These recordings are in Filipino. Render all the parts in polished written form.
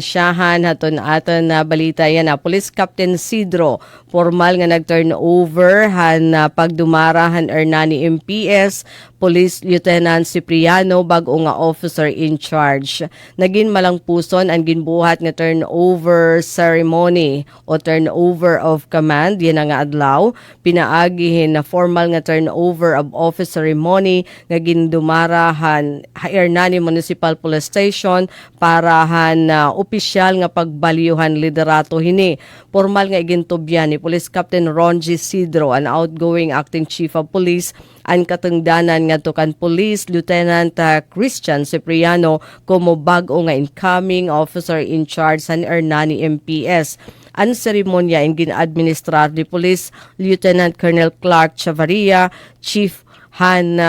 Siyahan aton na balita yan na Police Captain Sidro formal nga nag-turnover han pagdumarahan Ernani MPS Police Lieutenant Cipriano bag-o nga officer in charge. Naging malangpuson ang ginbuhat nga turnover ceremony o turnover of command yan nga adlaw. Pinaagihin na formal nga turnover of office ceremony nga gindumarahan Ernani Municipal Police Station para han opisyal nga pagbaliyuhan liderato hini. Formal nga igintubyan ni Police Captain Ron G. Sidro, an outgoing acting chief of police, ang katungdanan nga tukan Police Lieutenant Christian Cipriano como bag-o nga incoming officer in charge sa Ernani MPS. Ang seremonya ang gin-administrar ni Police Lieutenant Colonel Clark Chavarria, Chief Han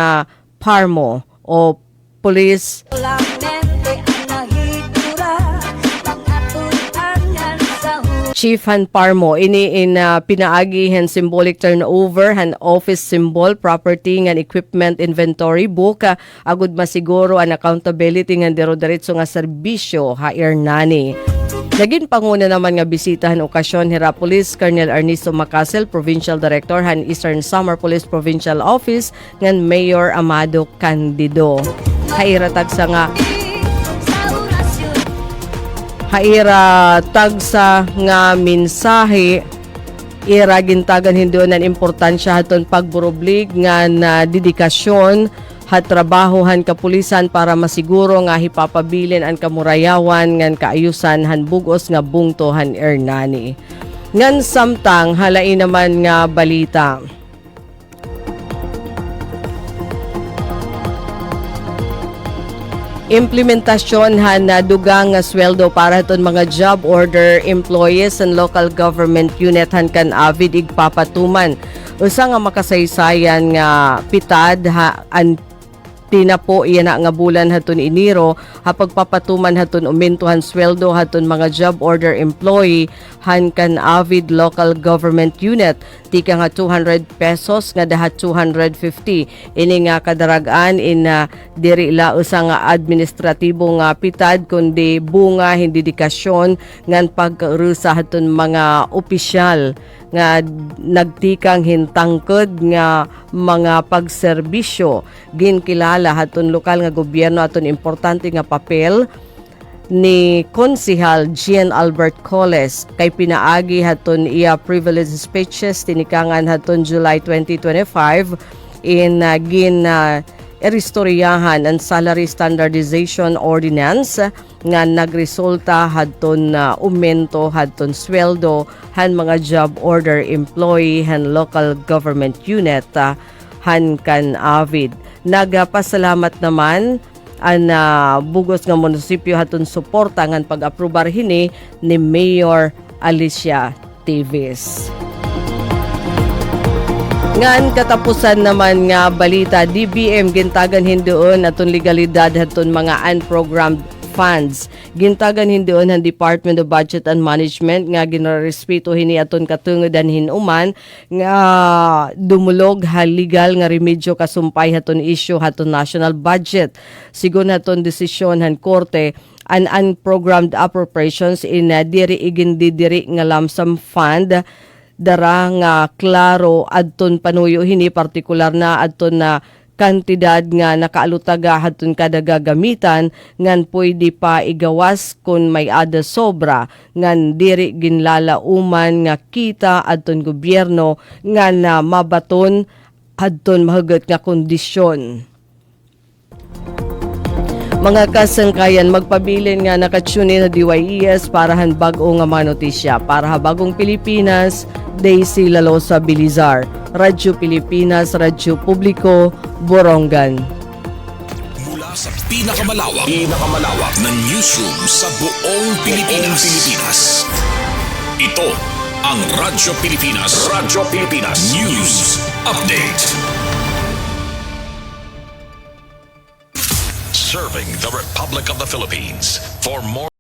Parmo o Police Chief Han Parmo ini in pinaagi han symbolic turnover han office symbol property nga equipment inventory book agud masiguro ang accountability nga diro-diretso nga serbisyo ha Ernani. Naging panguna naman nga bisitahan okasyon hira Police Colonel Ernesto Macasel, Provincial Director han Eastern Samar Police Provincial Office ngan Mayor Amado Candido. Hairatag sa nga tagsa nga mensahe ira gintagan hindoon ang importansya haton pagburublig nga na dedikasyon hat trabahohan kapulisan para masiguro nga hipapabilin ang kamurayawan ngan kaayusan han bugos nga bungtohan Ernani. Ngan samtang halain naman nga balita. Implementasyon na dugang nga sweldo para iton mga job order employees and local government unit han kan avid igpapatuman. Usa nga makasaysayan nga pitad an tinapo iyan nga bulan haton Enero hapag papatuman haton umentuhan sweldo haton mga job order employee han kan avid local government unit tika nga 200 pesos nga dahat 250 ini nga kadaragan in diri la usa nga administratibo nga pitad kundi bunga hindi dedikasyon ngan pagrusa haton mga opisyal nga nagtikang hintangkod nga mga pagserbisyo ginkilala haton lokal nga gobyerno aton importante nga papel ni Konsehal Jean Albert Coles kay pinaagi haton iya privilege speeches tinikangan haton July 2025 in eristoryahan ang Salary Standardization Ordinance nga nagresulta hadton aumento hadton sweldo han mga job order employee han local government unit han kan avid. Nagapasalamat naman ang bugos nga munisipyo haton suporta ngan pag-aprobar hini ni Mayor Alicia Teves. Ngan katapusan naman nga balita, DBM gintagan hindoon aton legalidad haton mga unprogrammed funds. Gintagan hindoon ang Department of Budget and Management nga ginarespeto hini aton katungodan hinuman nga dumulog legal nga remedyo kasumpay haton issue haton national budget. Sigon haton desisyon han korte an unprogrammed appropriations in diri igindidiri nga lump sum fund dara nga klaro adton panuyo hini partikular na adton na kantidad nga nakaalutaga hadton kada gagamitan ngan pwede pa igawas kung may ada sobra ngan diri ginlalauman nga kita adton gobyerno ngan mabaton adton mahugot nga kondisyon. Mga kasangkayan, magpabilin nga nakatune na DYES para han bag-o nga mga notisya. Para ha bagong Pilipinas, Daisy Lalosa Bilizar. Radyo Pilipinas, Radyo Publiko, Borongan. Mula sa pinakamalawak na newsroom sa buong Pilipinas. Ito ang Radyo Pilipinas. Radyo Pilipinas News Update. Serving the Republic of the Philippines for more